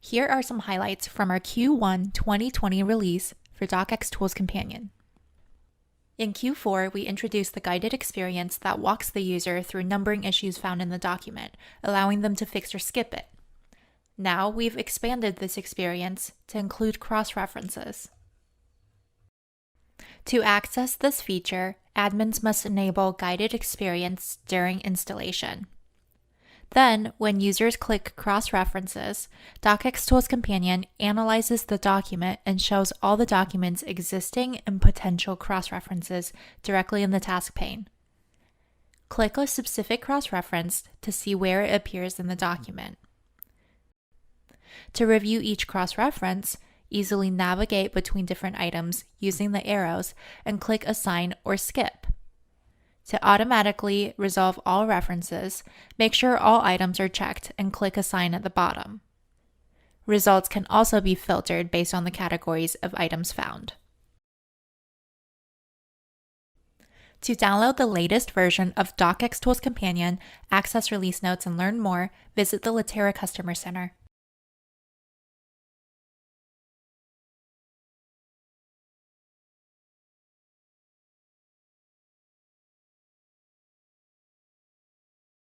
Here are some highlights from our Q1 2020 release for DocXtools Companion. In Q4, we introduced the guided experience that walks the user through numbering issues found in the document, allowing them to fix or skip it. Now we've expanded this experience to include cross-references. To access this feature, admins must enable guided experience during installation. Then, when users click cross-references, docXtools Companion analyzes the document and shows all the document's existing and potential cross-references directly in the task pane. Click a specific cross-reference to see where it appears in the document. To review each cross-reference, easily navigate between different items using the arrows and click Assign or Skip. To automatically resolve all references, make sure all items are checked and click Assign at the bottom. Results can also be filtered based on the categories of items found. To download the latest version of docXtools Companion, access release notes, and learn more, visit the Latera Customer Center.